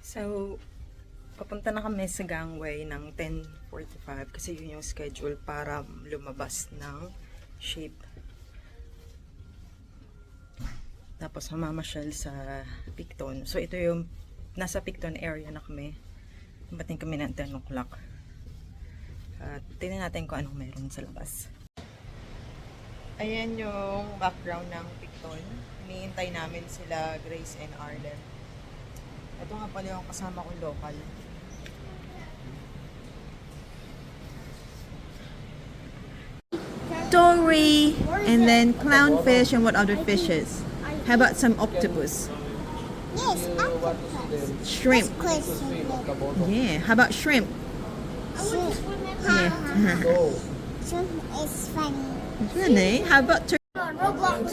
So, papunta na kami sa gangway ng 10:45 kasi yun yung schedule para lumabas ng shape. Tapos mamamasyal sa Picton. So, ito yung nasa Picton area na kami. Bating kami ng 10 o'clock. At tingnan natin kung anong meron sa labas. Ayan yung background ng Picton. Hinihintay namin sila Grace and Arlen. Ito nga pala yung kasama kong local. Dory, and then clownfish, and what other fishes? How about some octopus? Yes, octopus. Shrimp. Yeah, how about shrimp? Shrimp. Yeah. Shrimp is funny. Really? How about turtle? Roblox.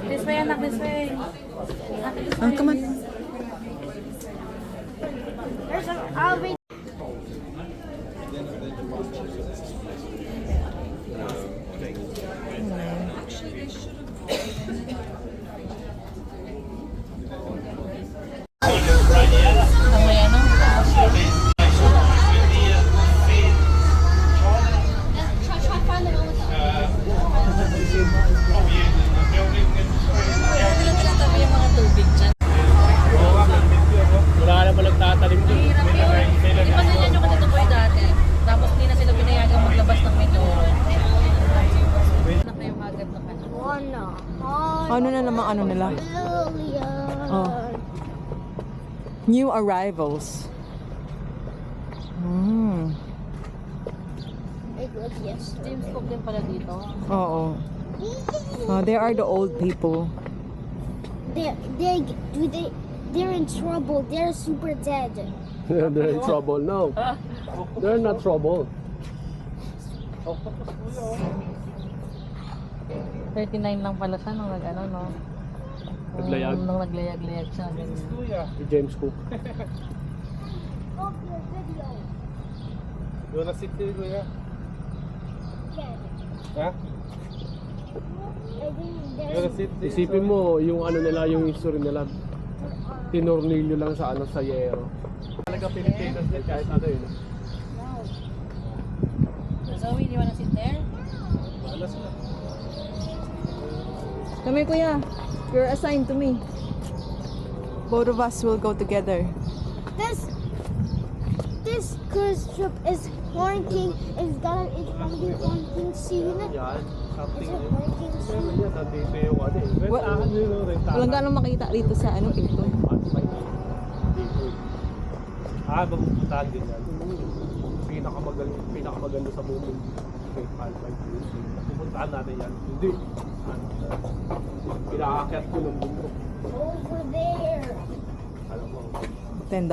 This way, anak, this way. Oh, come on. There's an already. May ano? Tinatabi yung mga tubig dyan. Wala naman nagtatalim doon. Di ba sila yung kasi tukoy dati? Tapos hindi na sila pinayagang maglabas ng Mindoro. Anak na yung agad na kanina. Ano na naman ano nila? Oh. New arrivals. Yes. James Cook din pala dito. Oo. They are the old people. They're in trouble. They're super dead. They're in trouble. No. They're not trouble. 39 lang pala siya nung nag-ano, no? Naglayag. Nung naglayag-layag siya. Ganyan. Si James Cook. Stop your video. You wanna sit here, Kuya? Ha? Isipin mo, yung ano nila, yung history nila, tinornilyo lang sa ano, sa yero. Talaga Pilipinas din, kahit ano yun. Zoe, do you wanna sit there? Wala sila. Come here, kuya. You're assigned to me. Both of us will go together. This cruise ship is honking. It's gonna be honking soon. Yan, something Is it yun. honking soon? Yan, nandito yung ano eh. Rentahan yun, rentahan. Walang ganong makita dito sa ano, Picton. Mapupuntahan din yan. Pinakamaganda sa buong mundo. Okay, Alpine Cruise. Pupuntahan natin yan. Hindi. Pinaakyat ko ng bundok. Over there. Alam mo. $10.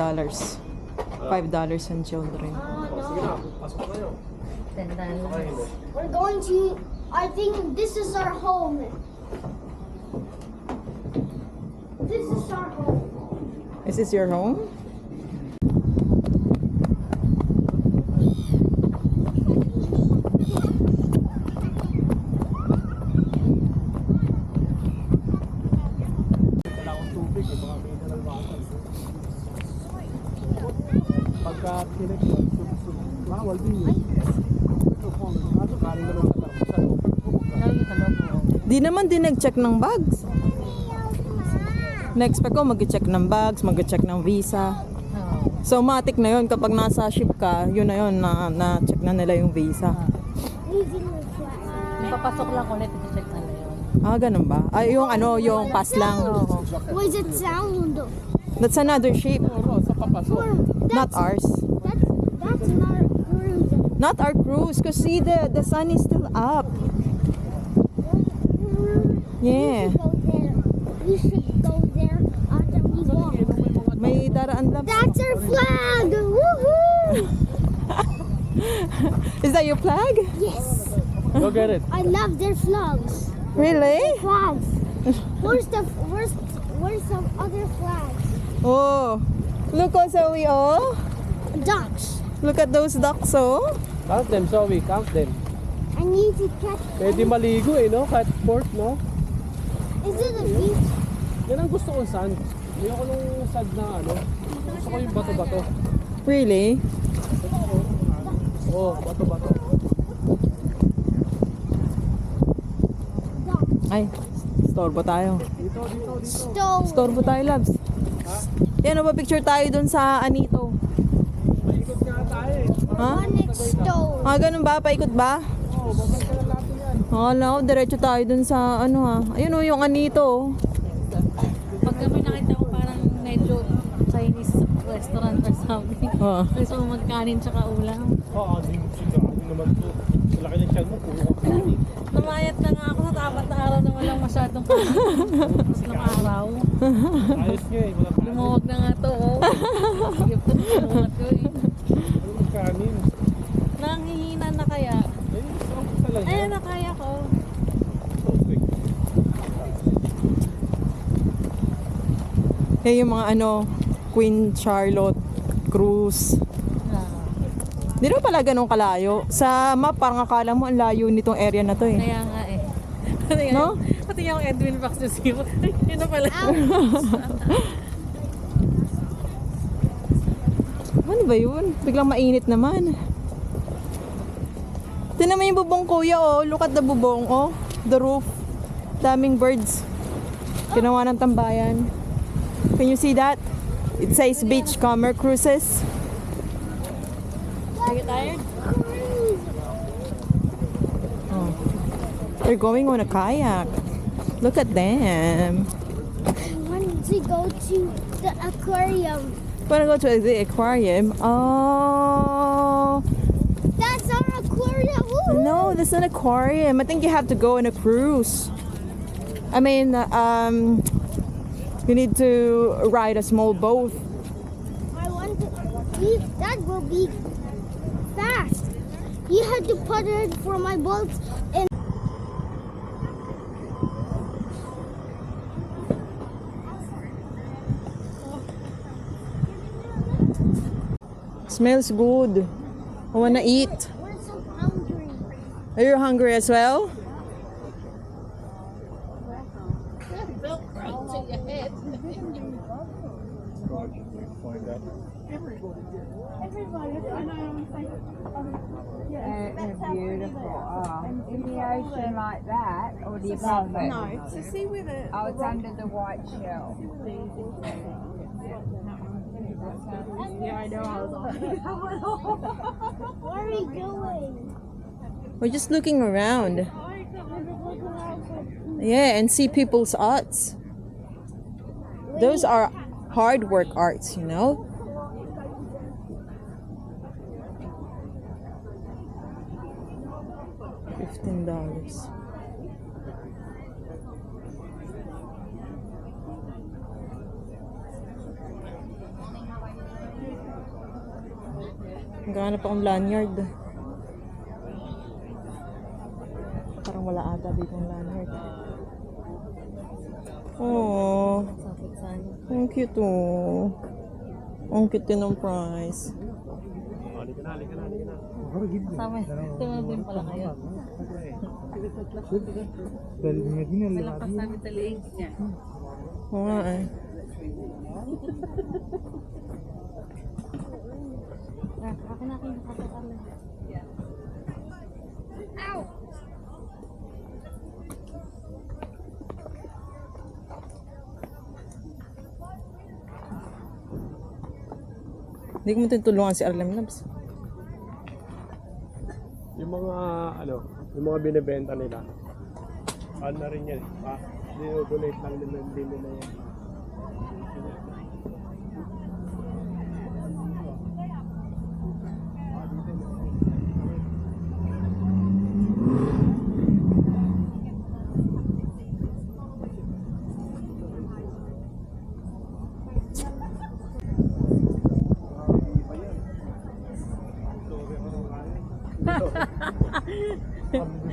$5 on children. Sige na, pasok na kayo. $10. We're going to. I think this is our home. This is our home. Is this your home? Wala akong tubig, yung mga mineral water. Pagka tinignan, bawal din yun. Kaso kaling naman sa loob. Di naman din nag-check ng bags. Na-expect ko mag-check ng bags, mag-check ng visa. So, matik na yun. Kapag nasa ship ka, yun na yun, na-check na nila yung visa. Leaving the flag. Yung papasok lang ulit, iti-check na yun. Ah, ganun ba? Ay, yung ano, yung pass lang. What is it sound? That's another ship. Oo, sa papasok. Not ours. That's not a cruise. Not our cruise. Because see, the sun is still up. Yeah. We should go there after we walk. May daraan lang. That's our flag! Woohoo! Is that your flag? Yes! Go get it. I love their flags. Really? Flags. Where's some other flags? Oh. Look also we all. Ducks. Look at those ducks, oh. Count them, Zoe. Count them. I need to catch. Pwede maligo eh, no? Kahit sport, no? Is it a beach? Yan ang gusto kong sand. Ayoko nung sand na ano. Gusto ko yung bato-bato. Really? Oo, bato-bato. Ay, storbo tayo. Dito. Stone. Storbo tayo, loves. Yan, ba picture tayo dun sa Anito. Maikot nga tayo eh. Ha? Onyx stone. Ah, ganun ba? Paikot ba? Oo, babalik ka lang natin yan. Wala ko, diretso tayo dun sa ano ha. Ayun o, yung Anito. Pag kami nakita ko parang medyo Chinese restaurant or something. Oo. Gusto mo magkanin tsaka ulam. Oo, hindi naman to. Laki ng tiyan mo, puro ka kanin. Namayat na nga ako sa tapat na araw na walang masyadong kanin. Tapos ng araw. Ayos nga eh, wala pa. Lumuwag na nga to, oh. Sige po, lumuwag ko eh. Ano yung kanin? Nanghihina na kaya. Ayun, sarap talaga. Ayun na kaya ko. Okay. Yan yung mga ano, Queen Charlotte Cruise. Di naman pala ganun kalayo. Sa map, parang akala mo ang layo nitong area na to eh. Kaya nga eh. No? Pati yung Edwin Fox Museum. Yun na pala. Ano ba yun? Biglang mainit naman. Tignan mo yung bubong kuya oh. Look at the bubong oh. The roof. Daming birds. Ginawa ng tambayan. Can you see that? It says Beachcomber Cruises. Are you tired? Oh. They're going on a kayak. Look at them. I want to go to the aquarium. Wanna go to the aquarium? Oh. That's our aquarium. Woo! No, that's not an aquarium. I think you have to go on a cruise. I mean, you need to ride a small boat. I want to. That will be fast. You had to put it for my boat in. Smells good. I wanna eat. We're so hungry. Are you hungry as well? Beautiful. Oh, in the ocean like that, or do you above it? No, To see where the Oh, it's under the white shell. yeah, I know I was on. Where are we going? We're just looking around. Yeah, and see people's arts. Those are hard work arts, you know? $15. Naghahanap akong lanyard. Parang wala ata dito ang lanyard. Oh, ang cute oh. Ang cute din ng price. Halika na. Sama, tumawag din pala kayo. Nalapas namin sa leeg niya. Oo nga eh. Akin na kayo nakapakalan. Hindi ko mo tinutulungan si Arlem Labs. Yung mga, yung mga binibenta nila. Ano na rin yan. Dinodonate lang din nila yan.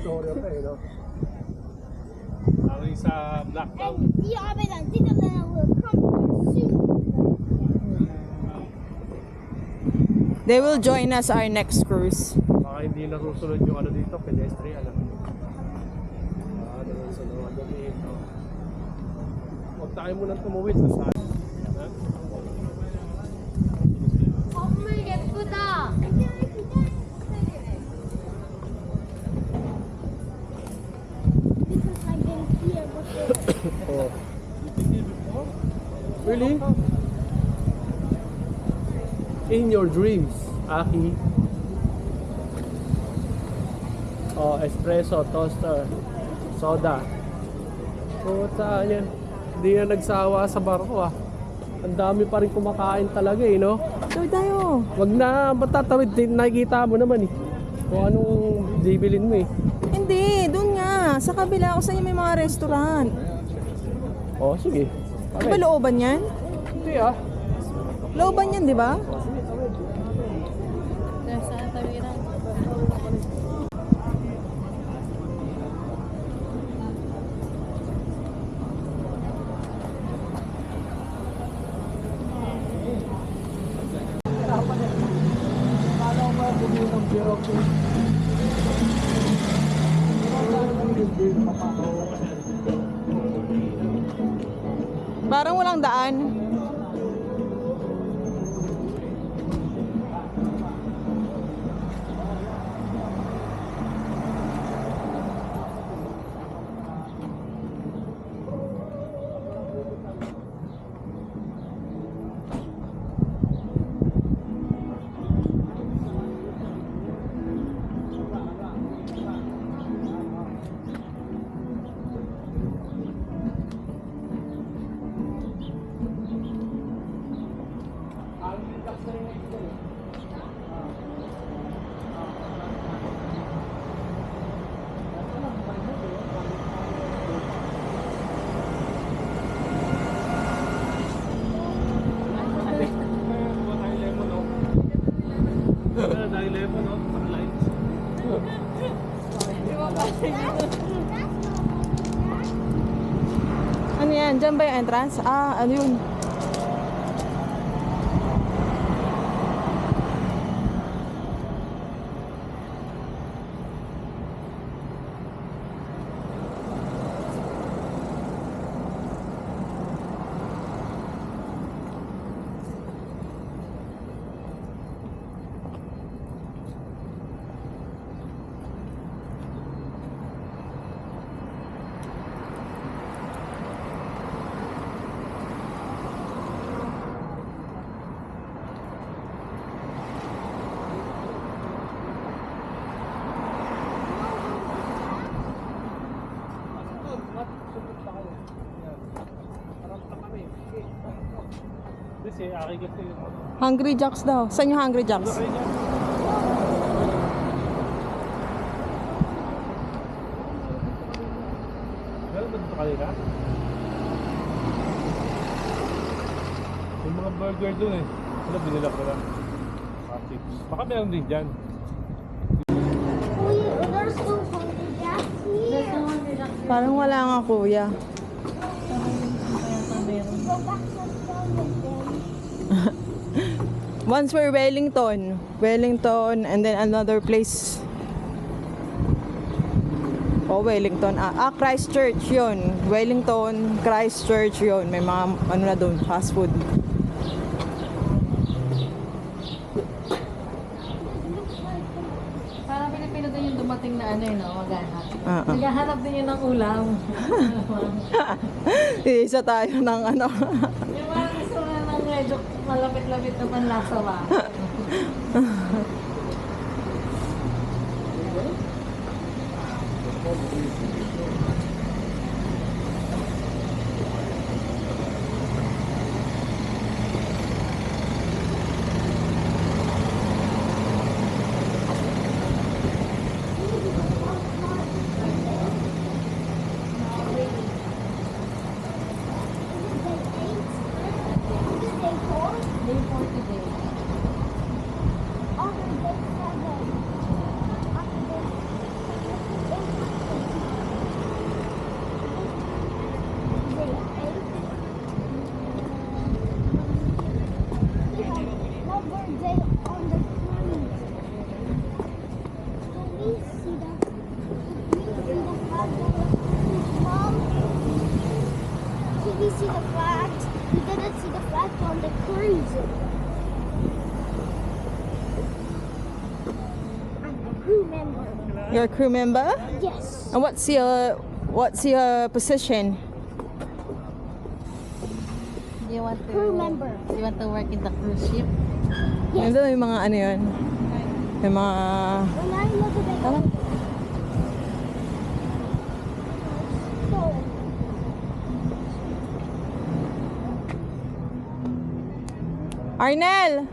Sorry ako eh, no? Ang sa Blacktown. And the Abelan, Tita Lena will come soon. They will join us our next cruise. Baka hindi nasusunod yung dito, pedestrian. Nasusunod dito. tayo muna tumuwid sa saan. 엄마 예쁘다. Because I didn't see it before. Oh. Really? In your dreams, Aki. Oh, espresso, toaster, soda. Puta yan. Hindi na nagsawa sa barko ah. Ang dami pa rin kumakain talaga eh, no? Tawid tayo. Wag na matatawid, nakikita mo naman eh. Kung anong bibilin mo eh. Hindi, doon nga. Sa kabila kung saan may mga restaurant. Oh, sige. Di ba looban yan? Hindi ah. Looban yan, di ba? Sa tawiran. Parang walang daan. Ano yan? Diyan ba yung entrance? Ah, ano yun? Kasi aki kasi Hungry Jacks daw. Saan yung Hungry Jacks? meron ba dito kanina? Yung mga burger dun eh. Wala, binila ko lang. Chips. Baka meron din dyan. There's no Hungry Jacks here. Parang wala nga, kuya. Go back to the phone again. Once we're Wellington, and then another place. Oh, Wellington. Christchurch yun. Wellington, Christchurch yun. May mga ano na doon, fast food. Parang Pilipino din yung dumating na ano yun, no? Maghanap. Naghahanap din yun ng ulam. Isa tayo ng ano. Yung mga gusto na ng medyo malapit-lapit na panlasa ba? Day 4 today. On day 7. On day 8. on the cruise. I'm a crew member. You're a crew member? Yes. And what's your position? Do you want to, Crew member. do you want to work in the cruise ship? Yes. Yung mga ano yun? Yung mga... When I look at the Arnel!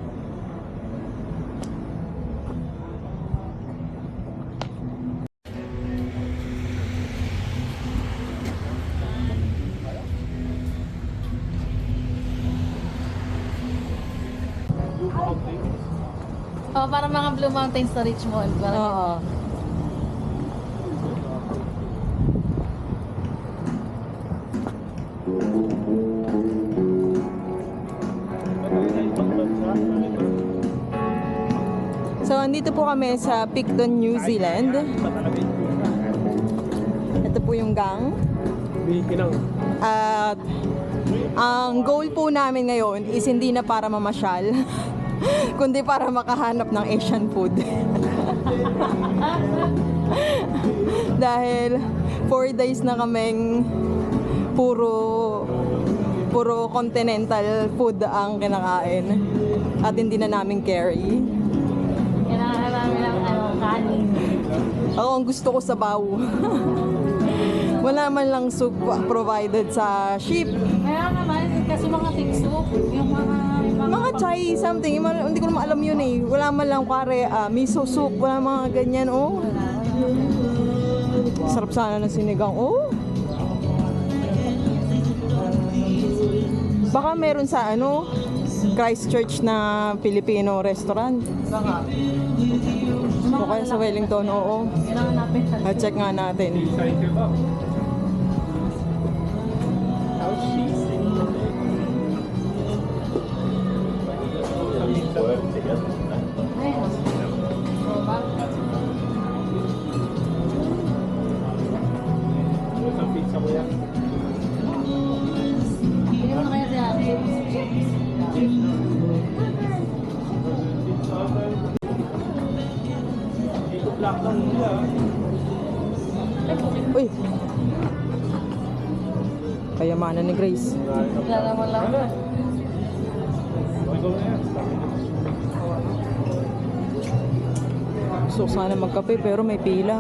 Oh, parang mga Blue Mountains sa Richmond. Parang Oo. So, andito po kami sa Picton, New Zealand. Ito po yung gang. Bikinang. At ang goal po namin ngayon is hindi na para mamasyal, kundi para makahanap ng Asian food. Dahil 4 days na kaming puro continental food ang kinakain at hindi na namin carry. kailangan namin ng kanin. Ako ang gusto ko sabaw. Wala man lang soup provided sa ship. Kaya naman, kasi mga thick soup, yung Mga chai something, hindi ko naman alam yun eh. Wala man lang pare, miso soup, wala mga ganyan, oh. Sarap sana ng sinigang, oh. Baka meron sa Christchurch na Filipino restaurant. O kaya sa Wellington, oo. kailangan natin. Check nga natin. Hindi mo na kaya si ate. Uy! Kayamanan ni Grace. Lalaman lang. Gusto ko sana magkape pero may pila.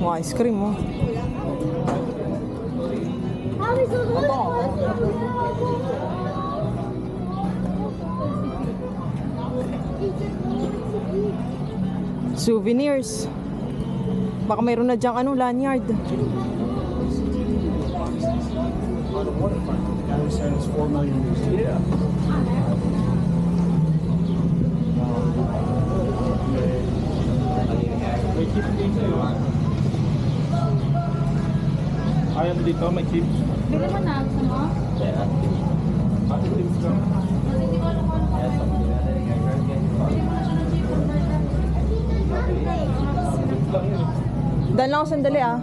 Oh, ice cream, oh. How is it look? Souvenirs. Baka mayroon na dyang lanyard. Ayaw mo dito, may chips. Bili mo na, gusto mo? Ate chips lang. Hindi ko alam kung ano pa. Bili mo na siya ng chicken burger. Chips lang yun. Dahil lang ako sandali, ah.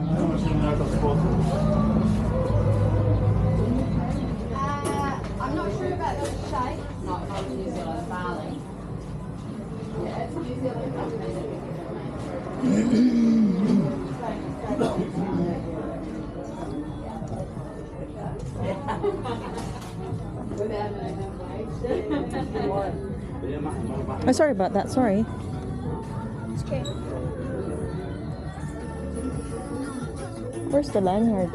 I'm not sure about the shape. Not New Zealand, Bali. Yeah, it's New Zealand. Oh, sorry about that. Sorry. Okay. Where's the lanyard?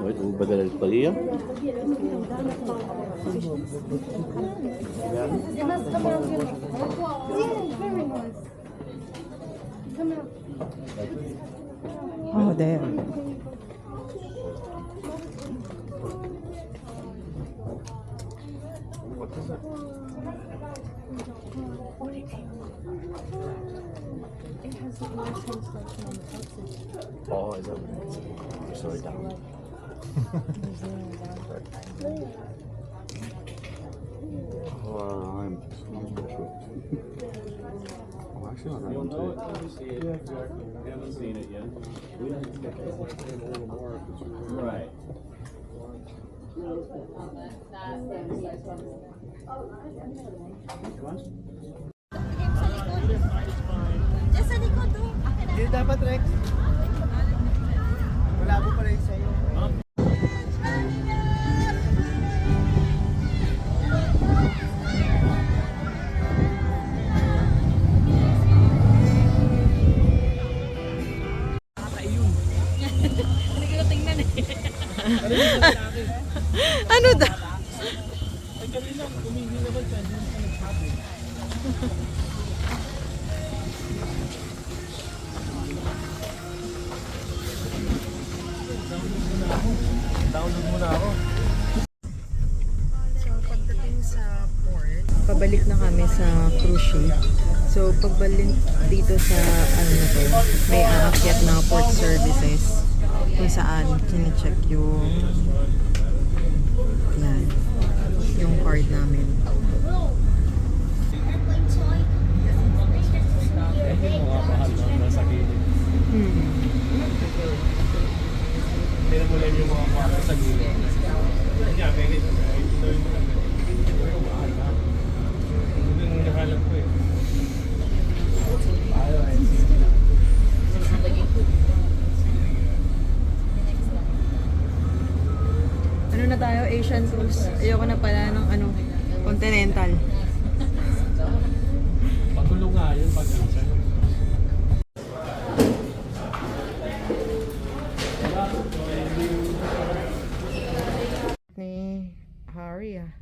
Wait, بدل الطريقة Oh, there. It has the nice selection on the top, so Oo, ito. Sorry down. I'm special. I'm actually on that one too. We haven't seen it yet. Right. Hindi dapat, Rex. Malabo pala yung sa'yo. Hindi ko na tingnan eh. Ano daw? Download muna ako. So, pagdating sa port, pabalik na kami sa cruise ship. So, pagbalik dito sa, ano na to, may aakyat na port services kung saan kine-check yung yan, yung card namin. Yung mga bahal na nasa gilid. Tignan mo lang yung mga bahal sa gilid. Yeah, maybe. Ito yung maganda. Ito yung mahal na. Ito yung nakalap ko eh. Ano na tayo? Asian cruise. Ayoko na pala ng ano, continental. Pagulo nga yun pag-isa. Ni Harry ah.